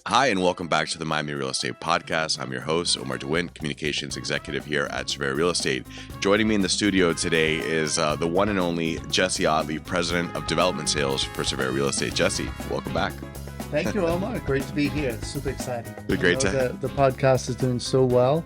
Hi, and welcome back to the Miami Real Estate Podcast. I'm your host, Omar, Communications Executive here at Cervera Real Estate. Joining me in the studio today is the one and only Jesse Ottley, President of Development Sales for Cervera Real Estate. Jesse, welcome back. Thank you, Omar. Great to be here. It's super exciting. The podcast is doing so well,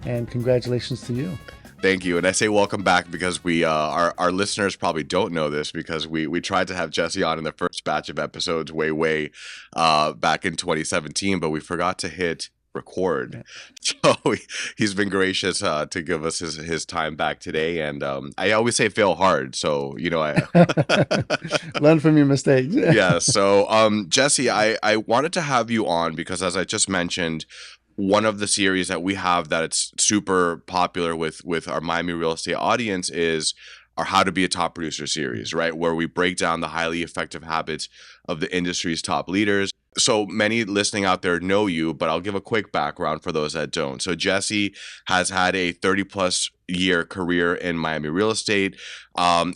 and congratulations to you. Thank you. And I say welcome back because we our listeners probably don't know this because we tried to have Jesse on in the first batch of episodes way back in 2017, but we forgot to hit record. So he's been gracious to give us his time back today. And I always say fail hard. So, I learn from your mistakes. Yeah. So Jesse, I wanted to have you on because, as I just mentioned, one of the series that we have that it's super popular with our Miami real estate audience is our How to Be a Top Producer series, right? Where we break down the highly effective habits of the industry's top leaders. So many listening out there know you, but I'll give a quick background for those that don't. So Jesse has had a 30 plus year career in Miami real estate,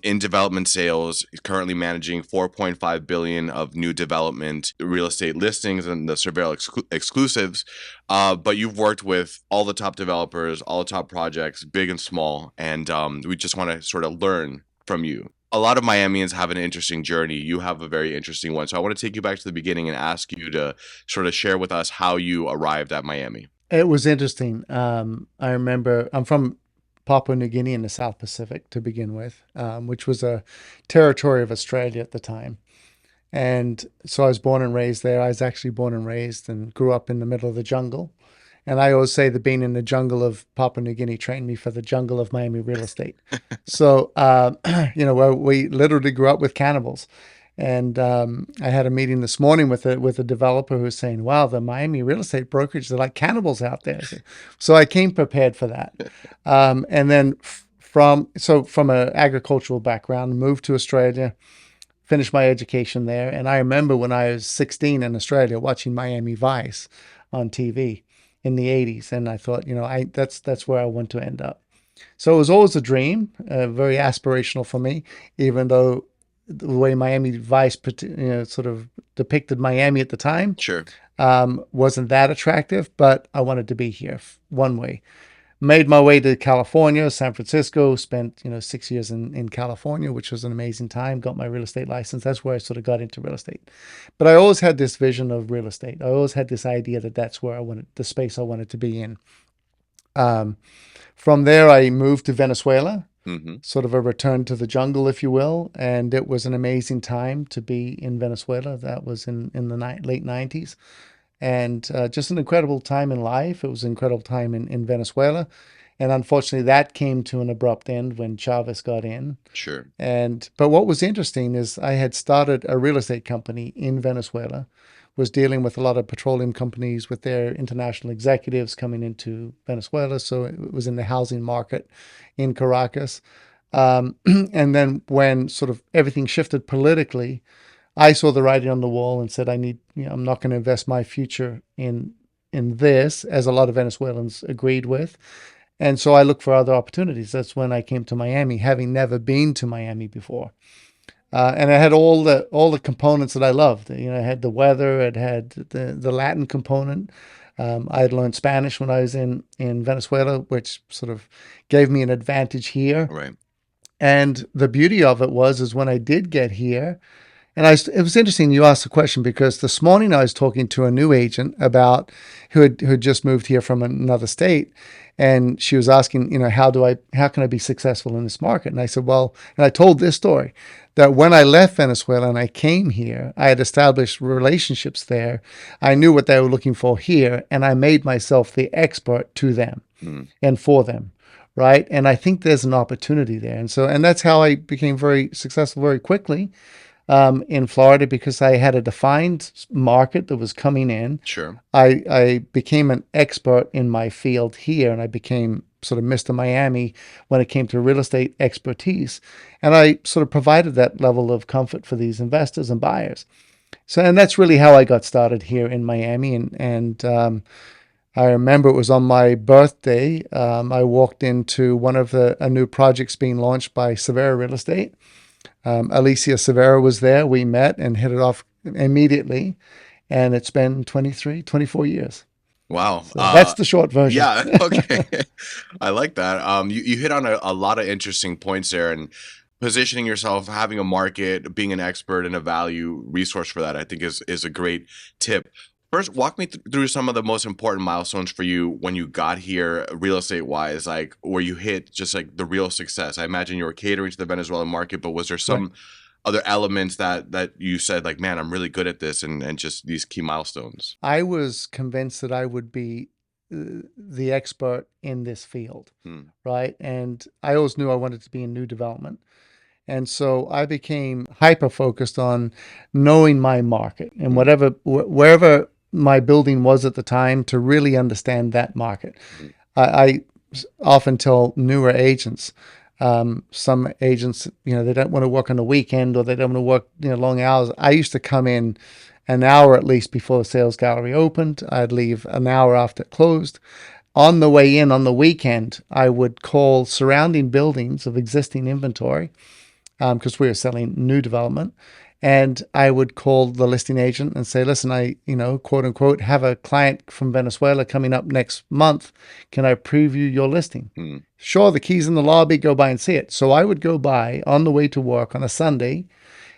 in development sales. He's currently managing 4.5 billion of new development real estate listings and the Cervera exclusives. But you've worked with all the top developers, all the top projects, big and small, and we just want to sort of learn from you. A lot of Miamians have an interesting journey. You have a very interesting one. So I want to take you back to the beginning and ask you to sort of share with us how you arrived at Miami. It was interesting. I remember I'm from Papua New Guinea in the South Pacific to begin with, which was a territory of Australia at the time. And so I was born and raised there. I was actually born and raised and grew up in the middle of the jungle. And I always say that being in the jungle of Papua New Guinea trained me for the jungle of Miami real estate. So, where we literally grew up with cannibals. And I had a meeting this morning with a developer who was saying, wow, the Miami real estate brokerage, they're like cannibals out there. So I came prepared for that. And then from an agricultural background, moved to Australia, finished my education there. And I remember when I was 16 in Australia watching Miami Vice on TV in the 80s. And I thought, that's where I want to end up. So it was always a dream, very aspirational for me, even though the way Miami Vice sort of depicted Miami at the time wasn't that attractive, but I wanted to be here one way. Made my way to California, San Francisco, spent 6 years in California, which was an amazing time, got my real estate license. That's where I sort of got into real estate. But I always had this vision of real estate. I always had this idea that that's where the space I wanted to be in. From there, I moved to Venezuela, sort of a return to the jungle, if you will. And it was an amazing time to be in Venezuela. That was in the late 90s. And just an incredible time in life. It was an incredible time in Venezuela. And unfortunately, that came to an abrupt end when Chavez got in. Sure. But what was interesting is I had started a real estate company in Venezuela, was dealing with a lot of petroleum companies with their international executives coming into Venezuela. So it was in the housing market in Caracas. And then when sort of everything shifted politically, I saw the writing on the wall and said, I'm not going to invest my future in this, as a lot of Venezuelans agreed with. And so I looked for other opportunities. That's when I came to Miami, having never been to Miami before. And I had all the components that I loved. I had the weather, it had the Latin component. I had learned Spanish when I was in Venezuela, which sort of gave me an advantage here. Right. And the beauty of it is when I did get here, and it was interesting you asked the question because this morning I was talking to a new agent who had just moved here from another state, and she was asking, how can I be successful in this market? And I said, well, and I told this story that when I left Venezuela and I came here, I had established relationships there. I knew what they were looking for here, and I made myself the expert to them and for them. Right. And I think there's an opportunity there. And that's how I became very successful very quickly. In Florida, because I had a defined market that was coming in. Sure. I became an expert in my field here, and I became sort of Mr. Miami when it came to real estate expertise. And I sort of provided that level of comfort for these investors and buyers. And that's really how I got started here in Miami. And I remember it was on my birthday. I walked into one of a new projects being launched by Cervera Real Estate. Alicia Cervera was there. We met and hit it off immediately. And it's been 23, 24 years. Wow. So that's the short version. Yeah. Okay. I like that. You hit on a lot of interesting points there, and positioning yourself, having a market, being an expert and a value resource for that, I think is a great tip. First, walk me through some of the most important milestones for you when you got here, real estate wise, like where you hit just like the real success. I imagine you were catering to the Venezuelan market, but was there Right. some other elements that you said like, man, I'm really good at this, and just these key milestones? I was convinced that I would be the expert in this field, Hmm. right? And I always knew I wanted to be in new development. And so I became hyper focused on knowing my market and Hmm. wherever my building was at the time to really understand that market. Hmm. I often tell newer agents, some agents, they don't want to work on the weekend or they don't want to work, long hours. I used to come in an hour at least before the sales gallery opened. I'd leave an hour after it closed. On the way in on the weekend, I would call surrounding buildings of existing inventory because we were selling new development. And I would call the listing agent and say, listen, I, quote unquote, have a client from Venezuela coming up next month. Can I preview your listing? Hmm. Sure, the key's in the lobby, go by and see it. So I would go by on the way to work on a Sunday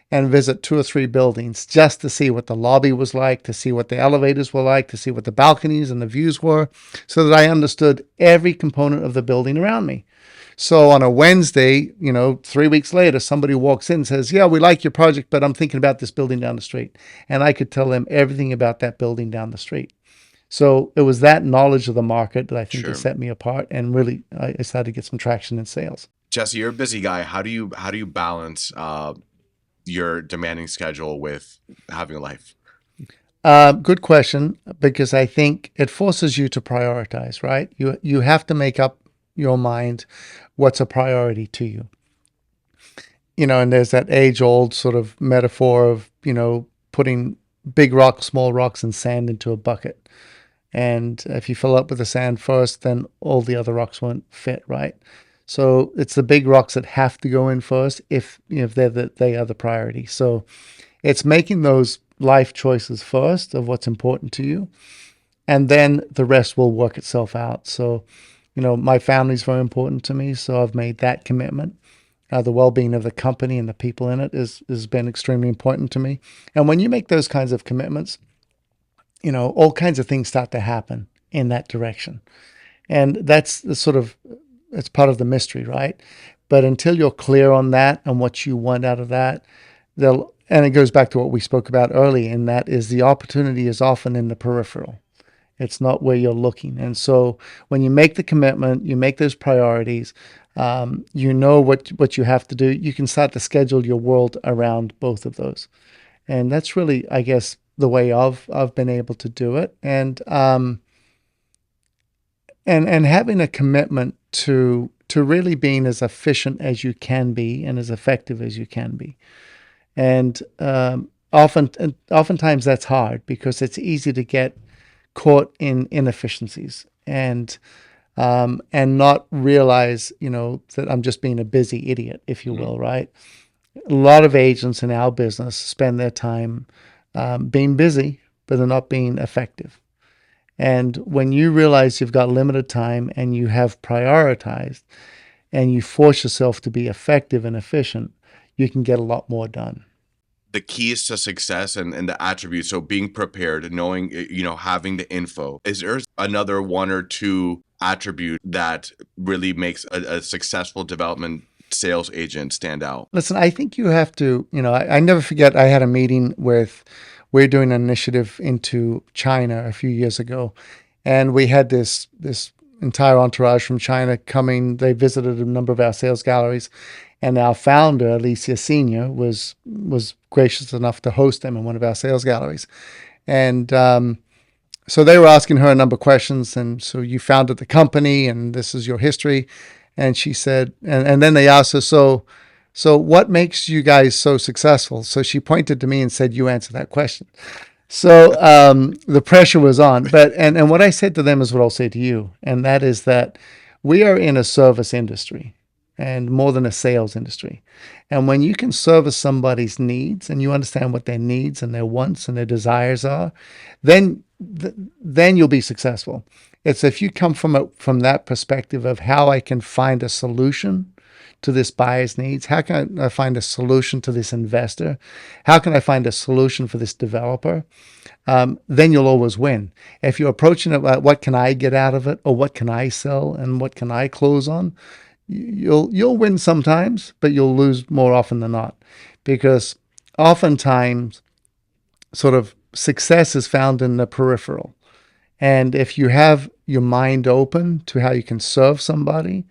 and visit 2 or 3 buildings just to see what the lobby was like, to see what the elevators were like, to see what the balconies and the views were, so that I understood every component of the building around me. So on a Wednesday, 3 weeks later, somebody walks in and says, yeah, we like your project, but I'm thinking about this building down the street. And I could tell them everything about that building down the street. So it was that knowledge of the market that I think that Sure. set me apart. And really, I started to get some traction in sales. Jesse, you're a busy guy. How do you balance your demanding schedule with having a life? Good question, because I think it forces you to prioritize, right? You have to make up your mind what's a priority to you. And there's that age old sort of metaphor of, putting big rocks, small rocks, and sand into a bucket. And if you fill up with the sand first, then all the other rocks won't fit, right? So it's the big rocks that have to go in first if they are the priority. So it's making those life choices first of what's important to you, and then the rest will work itself out. So, my family's very important to me, so I've made that commitment. The well-being of the company and the people in it has been extremely important to me. And when you make those kinds of commitments, all kinds of things start to happen in that direction. And that's the sort of it's part of the mystery, right? But until you're clear on that and what you want out of that, they'll and it goes back to what we spoke about earlier, and that is the opportunity is often in the peripheral. It's not where you're looking. And so when you make the commitment, you make those priorities, you know what you have to do, you can start to schedule your world around both of those. And that's really, I guess, the way I've been able to do it. And having a commitment to really being as efficient as you can be and as effective as you can be. And oftentimes that's hard because it's easy to get caught in inefficiencies and not realize, that I'm just being a busy idiot, if you Mhm. will, right? A lot of agents in our business spend their time being busy, but they're not being effective. And when you realize you've got limited time and you have prioritized and you force yourself to be effective and efficient, you can get a lot more done. The keys to success and the attributes. So being prepared, knowing, having the info. Is there another one or two attribute that really makes a successful development sales agent stand out? Listen, I think you have to, I never forget, I had a meeting we're doing an initiative into China a few years ago. And we had this entire entourage from China coming. They visited a number of our sales galleries. And our founder, Alicia Senior, was gracious enough to host them in one of our sales galleries. And so they were asking her a number of questions. And so you founded the company, and this is your history. And she said, and then they asked her, so what makes you guys so successful? So she pointed to me and said, you answer that question. So the pressure was on. But and what I said to them is what I'll say to you, and that is that we are in a service industry. and more than a sales industry. And when you can service somebody's needs and you understand what their needs and their wants and their desires are, then then you'll be successful. It's if you come from that perspective of how I can find a solution to this buyer's needs, how can I find a solution to this investor, how can I find a solution for this developer, then you'll always win. If you're approaching it, what can I get out of it, or what can I sell, and what can I close on, you'll win sometimes, but you'll lose more often than not, because oftentimes, sort of success is found in the peripheral. And if you have your mind open to how you can serve somebody,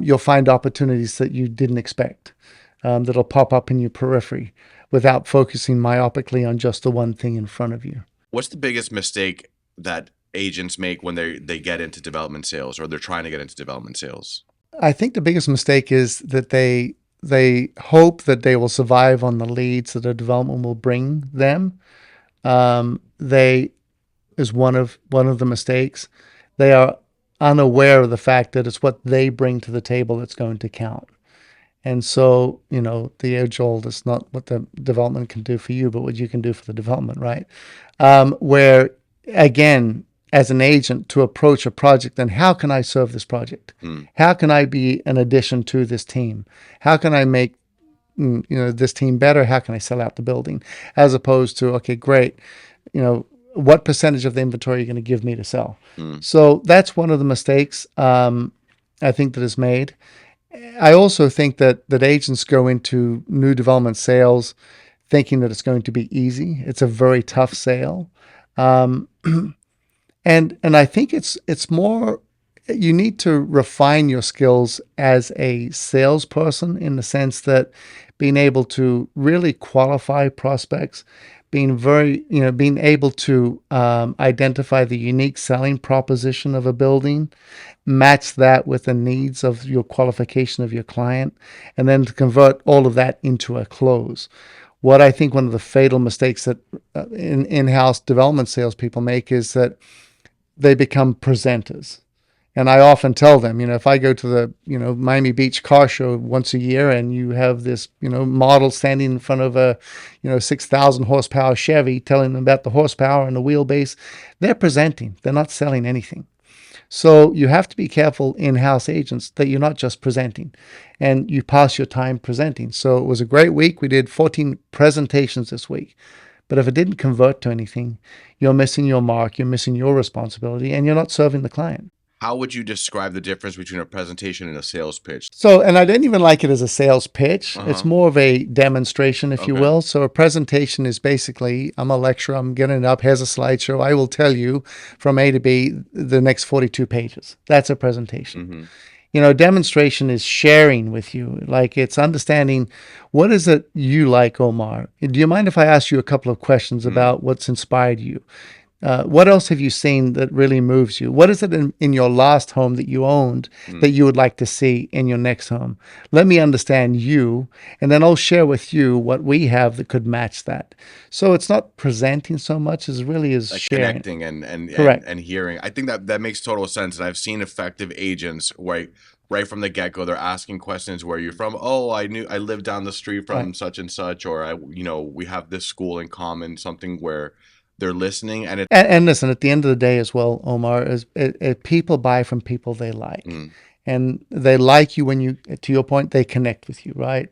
you'll find opportunities that you didn't expect, that'll pop up in your periphery without focusing myopically on just the one thing in front of you. What's the biggest mistake that agents make when they get into development sales, or they're trying to get into development sales? I think the biggest mistake is that they hope that they will survive on the leads that a development will bring them. They is one of the mistakes. They are unaware of the fact that it's what they bring to the table that's going to count. And so, the age old, it's not what the development can do for you, but what you can do for the development, right? Where, again, as an agent, to approach a project, then how can I serve this project? How can I be an addition to this team? How can I make this team better? How can I sell out the building? As opposed to, okay, great, what percentage of the inventory are you going to give me to sell? So that's one of the mistakes I think that is made. I also think that agents go into new development sales thinking that it's going to be easy. It's a very tough sale. And I think it's more, you need to refine your skills as a salesperson, in the sense that being able to really qualify prospects, being able to identify the unique selling proposition of a building, match that with the needs of your qualification of your client, and then to convert all of that into a close. What I think one of the fatal mistakes that in-house development salespeople make is that they become presenters. And I often tell them, if I go to the, Miami Beach car show once a year, and you have this, model standing in front of a, 6,000 horsepower Chevy, telling them about the horsepower and the wheelbase, they're presenting. They're not selling anything. So you have to be careful, in-house agents, that you're not just presenting and you pass your time presenting. So it was a great week. We did 14 presentations this week. But if it didn't convert to anything, you're missing your mark, you're missing your responsibility, and you're not serving the client. How would you describe the difference between a presentation and a sales pitch? So, and I didn't even like it as a sales pitch. It's more of a demonstration, if you will. So a presentation is basically, I'm a lecturer, I'm getting up, here's a slideshow. I will tell you from A to B the next 42 pages. That's a presentation. Demonstration is sharing with you. Like, it's understanding, what is it you like, Omar? Do you mind if I ask you a couple of questions about what's inspired you? What else have you seen that really moves you? What is it in your last home that you owned that you would like to see in your next home? Let me understand you, and then I'll share with you what we have that could match that. So it's not presenting so much as really is like sharing. Connecting and hearing. I think that makes total sense. And I've seen effective agents where right from the get-go, they're asking questions, where you're from. Oh, I lived down the street from such and such, or we have this school in common, something where they're listening. And listen, at the end of the day as well, Omar, is people buy from people they like. And they like you when you, to your point, they connect with you, right?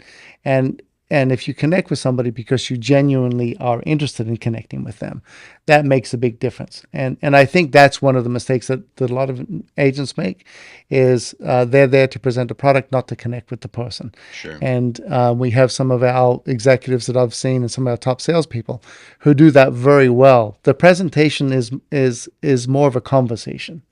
And if you connect with somebody because you genuinely are interested in connecting with them, that makes a big difference. And I think that's one of the mistakes that a lot of agents make, is they're there to present a product, not to connect with the person. Sure. And we have some of our executives that I've seen, and some of our top salespeople who do that very well. The presentation is more of a conversation.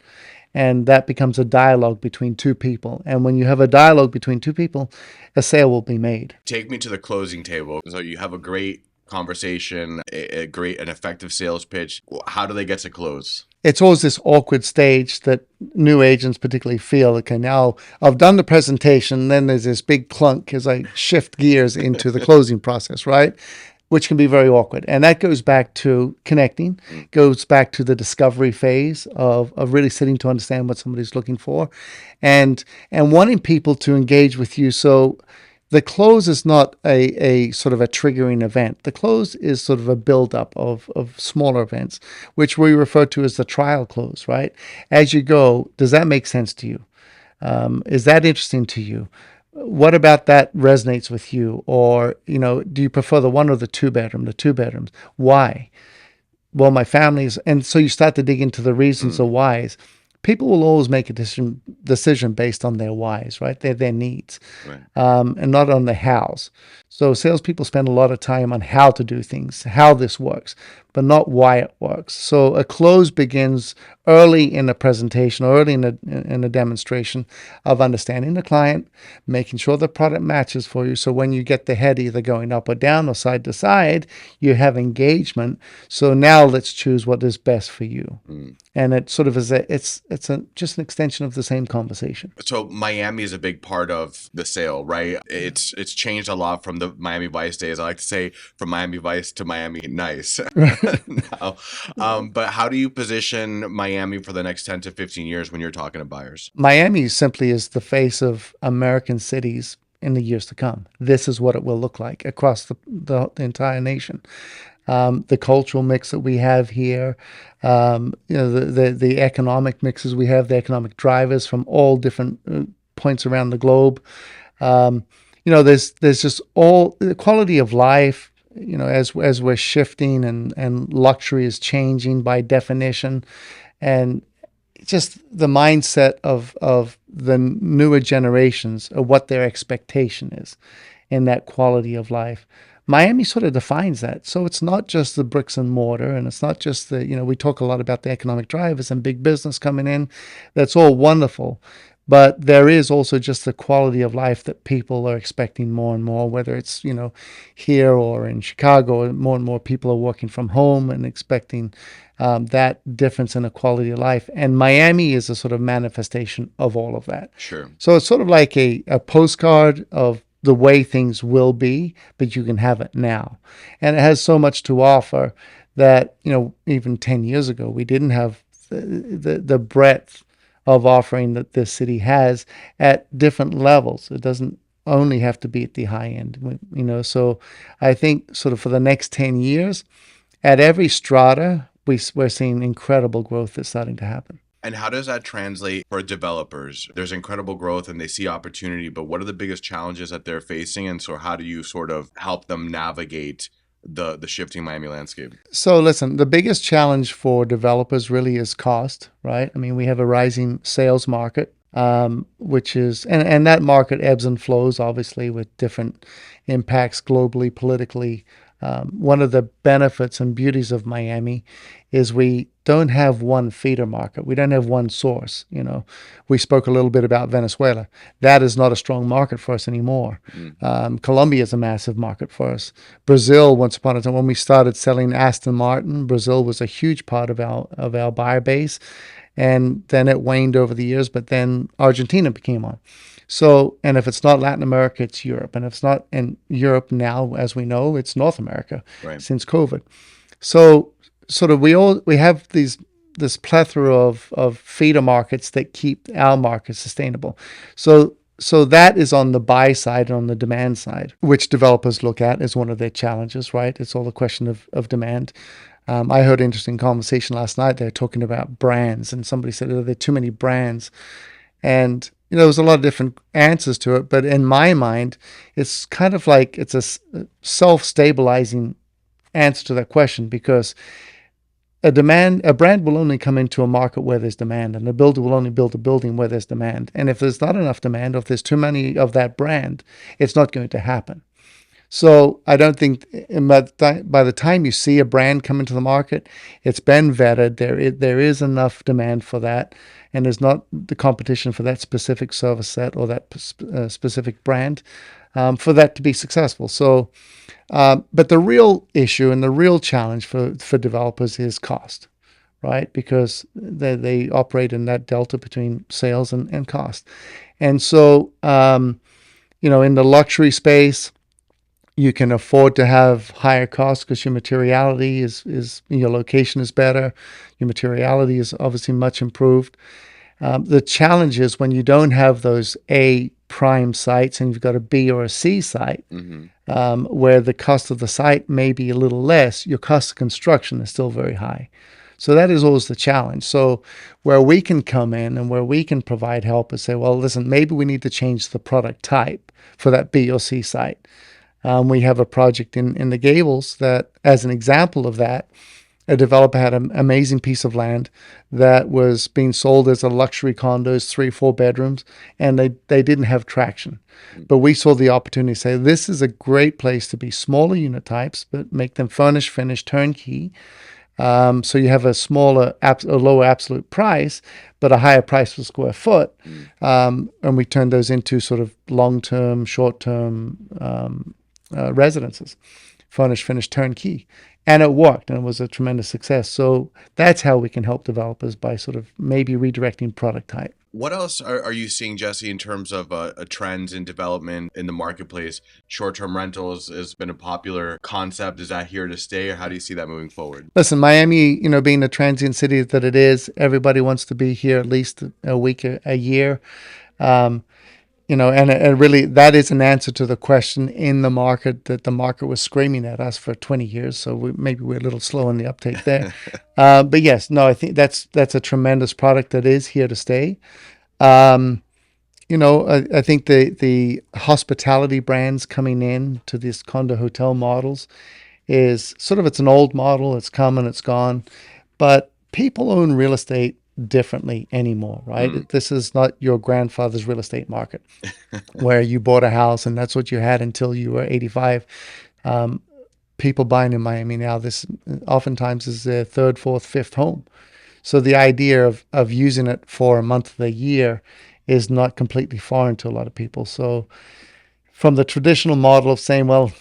And that becomes a dialogue between two people. And when you have a dialogue between two people, a sale will be made. Take me to the closing table. So you have a great conversation, an effective sales pitch. How do they get to close? It's always this awkward stage that new agents particularly feel, okay, now I've done the presentation, then there's this big clunk as I shift gears into the closing process, right? which can be very awkward. And that goes back to connecting, goes back to the discovery phase of really sitting to understand what somebody's looking for, and wanting people to engage with you. So the close is not a sort of a triggering event. The close is sort of a buildup of smaller events, which we refer to as the trial close, right? As you go, does that make sense to you? Is that interesting to you? What about that resonates with you? Or, do you prefer the one or the two bedroom, the two bedrooms? Why? Well, my family's, and so you start to dig into the reasons of whys. People will always make a decision based on their whys, right? Their needs, Right. And not on the hows. So salespeople spend a lot of time on how to do things, how this works, but not why it works. So a close begins early in the presentation, early in the demonstration of understanding the client, making sure the product matches for you. So when you get the head either going up or down or side to side, you have engagement. So now let's choose what is best for you. And it sort of is just an extension of the same conversation. So Miami is a big part of the sale, right? It's changed a lot from the Miami Vice days. I like to say from Miami Vice to Miami Nice now. But how do you position Miami for the next 10 to 15 years when you're talking to buyers? Miami simply is the face of American cities in the years to come. This is what it will look like across the entire nation. The cultural mix that we have here, the economic mixes we have, the economic drivers from all different points around the globe. There's just all the quality of life. As we're shifting and luxury is changing by definition, and just the mindset of the newer generations of what their expectation is in that quality of life. Miami sort of defines that. So it's not just the bricks and mortar, and it's not just we talk a lot about the economic drivers and big business coming in. That's all wonderful. But there is also just the quality of life that people are expecting more and more, whether it's, here or in Chicago, more and more people are working from home and expecting that difference in the quality of life. And Miami is a sort of manifestation of all of that. Sure. So it's sort of like a postcard of the way things will be, but you can have it now. And it has so much to offer that, even 10 years ago, we didn't have the breadth of offering that this city has at different levels. It doesn't only have to be at the high end, So I think sort of for the next 10 years, at every strata, we're seeing incredible growth that's starting to happen. And how does that translate for developers? There's incredible growth and they see opportunity, but what are the biggest challenges that they're facing? And so how do you sort of help them navigate the shifting Miami landscape? So listen, the biggest challenge for developers really is cost, right? I mean, we have a rising sales market, which is, and that market ebbs and flows, obviously, with different impacts globally, politically. One of the benefits and beauties of Miami is we don't have one feeder market. We don't have one source. We spoke a little bit about Venezuela. That is not a strong market for us anymore. Colombia is a massive market for us. Brazil, once upon a time, when we started selling Aston Martin, Brazil was a huge part of our buyer base. And then it waned over the years, but then Argentina became on. So, and if it's not Latin America, it's Europe. And if it's not in Europe now, as we know, it's North America, right, since COVID. So sort of we have this plethora of feeder markets that keep our market sustainable. So that is on the buy side and on the demand side, which developers look at as one of their challenges, right? It's all a question of demand. I heard an interesting conversation last night. They're talking about brands, and somebody said, there are too many brands. And there was a lot of different answers to it, but in my mind, it's kind of like it's a self-stabilizing answer to that question, because a brand will only come into a market where there's demand, and a builder will only build a building where there's demand. And if there's not enough demand, or if there's too many of that brand, it's not going to happen. So I don't think by the time you see a brand come into the market, it's been vetted. There is enough demand for that, and there's not the competition for that specific service set or that specific brand for that to be successful. So, but the real issue and the real challenge for developers is cost, right? Because they operate in that delta between sales and cost. And so, in the luxury space, You can afford to have higher costs because your materiality is your location is better. Your materiality is obviously much improved. The challenge is when you don't have those A prime sites and you've got a B or a C site, Mm-hmm. where the cost of the site may be a little less, your cost of construction is still very high. So that is always the challenge. So where we can come in and where we can provide help is say, well, listen, maybe we need to change the product type for that B or C site. We have a project in the Gables that, as an example of that, a developer had an amazing piece of land that was being sold as a luxury condos, 3 4 bedrooms, and they didn't have traction. But we saw the opportunity to say this is a great place to be smaller unit types, but make them furnished, finished, turnkey. So you have a smaller, a lower absolute price, but a higher price per square foot. And we turned those into sort of long-term, short-term residences, furnished, finished, turnkey. And it worked, and it was a tremendous success. So that's how we can help developers by sort of maybe redirecting product type. What else are you seeing, Jesse, in terms of trends in development in the marketplace? Short-term rentals has been a popular concept. Is that here to stay, or how do you see that moving forward? Listen, Miami, being the transient city that it is, everybody wants to be here at least a week, a year. Um, and really that is an answer to the question in the market that the market was screaming at us for 20 years. So maybe we're a little slow in the uptake there. But yes, no, I think that's a tremendous product that is here to stay. Um, I think the hospitality brands coming in to these condo hotel models is sort of, it's an old model. It's come and it's gone, but people own real estate differently anymore, right? Mm. This is not your grandfather's real estate market where you bought a house and that's what you had until you were 85. Um, People buying in Miami now, this oftentimes is their third, fourth, fifth home. So the idea of using it for a month of the year is not completely foreign to a lot of people. So from the traditional model of saying, well,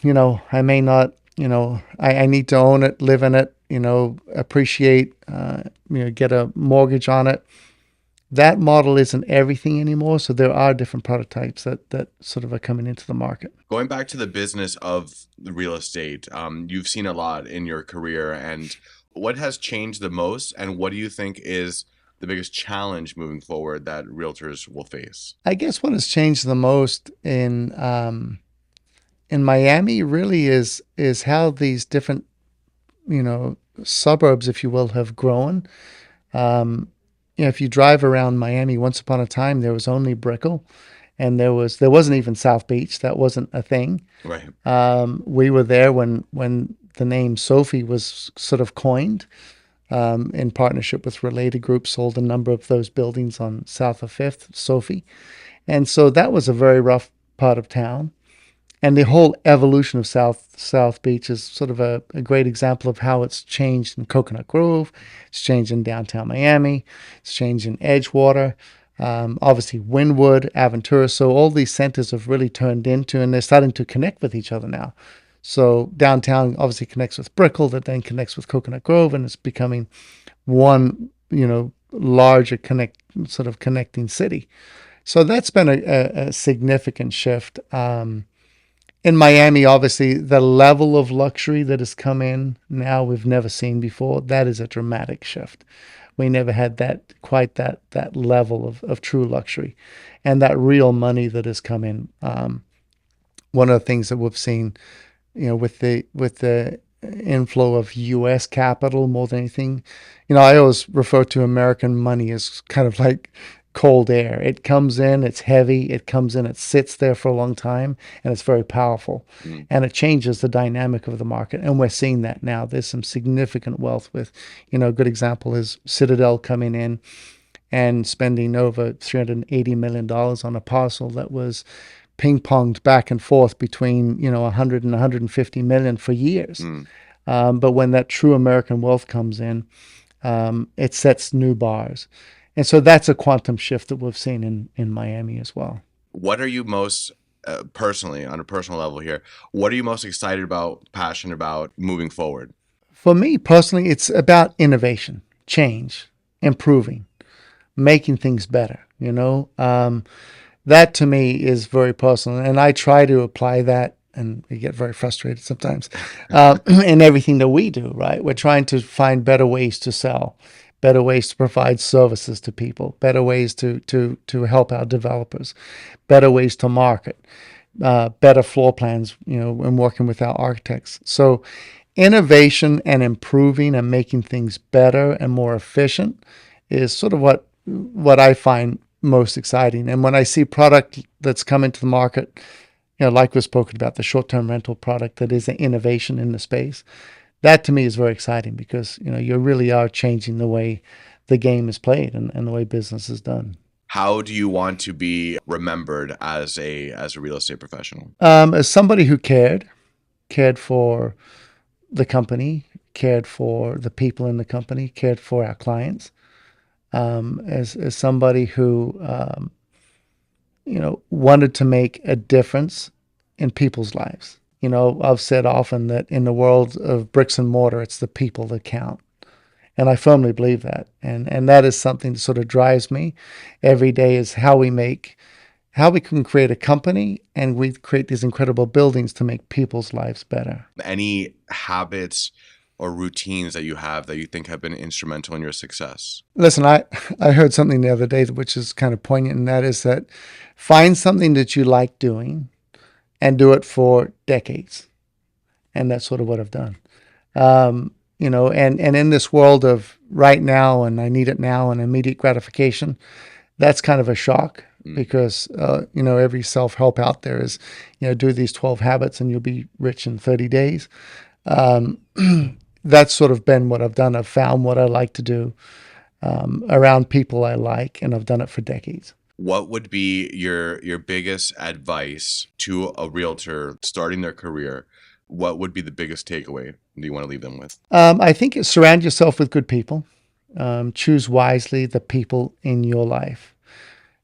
I may not, I need to own it, live in it, appreciate, get a mortgage on it. That model isn't everything anymore. So there are different product types that sort of are coming into the market. Going back to the business of the real estate, you've seen a lot in your career, and what has changed the most, and what do you think is the biggest challenge moving forward that realtors will face? I guess what has changed the most in Miami really is how these different, suburbs, if you will, have grown. Um, if you drive around Miami, once upon a time there was only Brickell, and there wasn't even South Beach. That wasn't a thing. Right. We were there when the name Sophie was sort of coined. In partnership with Related Group, sold a number of those buildings on south of Fifth, Sophie, and so that was a very rough part of town. And the whole evolution of South Beach is sort of a great example of how it's changed in Coconut Grove, it's changed in downtown Miami, it's changed in Edgewater, obviously Wynwood, Aventura. So all these centers have really turned into, and they're starting to connect with each other now. So downtown obviously connects with Brickell, that then connects with Coconut Grove, and it's becoming one, larger connecting city. So that's been a significant shift. In Miami, obviously, the level of luxury that has come in now we've never seen before. That is a dramatic shift. We never had that level of true luxury, and that real money that has come in. One of the things that we've seen, with the inflow of U.S. capital more than anything, I always refer to American money as kind of like cold air. It comes in, it's heavy, it comes in, it sits there for a long time, and it's very powerful. Mm. And it changes the dynamic of the market. And we're seeing that now. There's some significant wealth with, a good example is Citadel coming in and spending over $380 million on a parcel that was ping-ponged back and forth between, 100 and 150 million for years. Mm. But when that true American wealth comes in, it sets new bars. And so that's a quantum shift that we've seen in Miami as well. What are you most personally, on a personal level here, what are you most excited about, passionate about moving forward? For me personally, it's about innovation, change, improving, making things better. That to me is very personal. And I try to apply that and we get very frustrated sometimes in everything that we do, right? We're trying to find better ways to sell, better ways to provide services to people, better ways to help our developers, better ways to market, better floor plans, and working with our architects. So innovation and improving and making things better and more efficient is sort of what I find most exciting. And when I see product that's come into the market, like we've spoken about, the short-term rental product that is an innovation in the space, that to me is very exciting because you really are changing the way the game is played and the way business is done. How do you want to be remembered as a real estate professional? As somebody who cared for the company, cared for the people in the company, cared for our clients, as somebody who wanted to make a difference in people's lives. I've said often that in the world of bricks and mortar, it's the people that count. And I firmly believe that. And that is something that sort of drives me every day, is how we can create a company and we create these incredible buildings to make people's lives better. Any habits or routines that you have that you think have been instrumental in your success? Listen, I heard something the other day which is kind of poignant, and that is that find something that you like doing and do it for decades. And that's sort of what I've done. And in this world of right now and I need it now and immediate gratification, that's kind of a shock because, every self-help out there is, do these 12 habits and you'll be rich in 30 days. That's sort of been what I've done. I've found what I like to do around people I like, and I've done it for decades. What would be your biggest advice to a realtor starting their career? What would be the biggest takeaway do you want to leave them with? I think surround yourself with good people. Choose wisely the people in your life.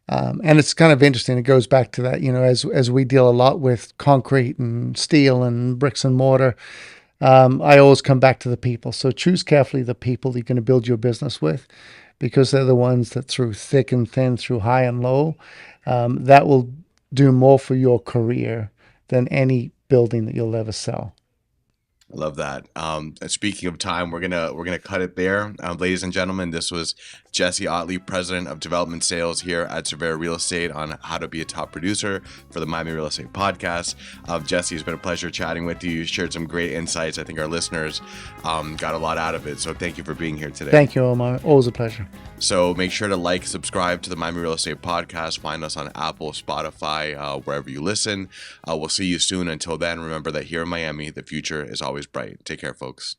And it's kind of interesting. It goes back to that, as we deal a lot with concrete and steel and bricks and mortar, I always come back to the people. So choose carefully the people you're going to build your business with, because they're the ones that through thick and thin, through high and low, that will do more for your career than any building that you'll ever sell. I love that. And speaking of time, we're gonna cut it there. Ladies and gentlemen, this was Jesse Ottley, President of Development Sales here at Cervera Real Estate, on how to be a top producer for the Miami Real Estate Podcast. Jesse, it's been a pleasure chatting with you. You shared some great insights. I think our listeners got a lot out of it. So thank you for being here today. Thank you, Omar. Always a pleasure. So make sure to subscribe to the Miami Real Estate Podcast. Find us on Apple, Spotify, wherever you listen. We'll see you soon. Until then, remember that here in Miami, the future is always bright. Take care, folks.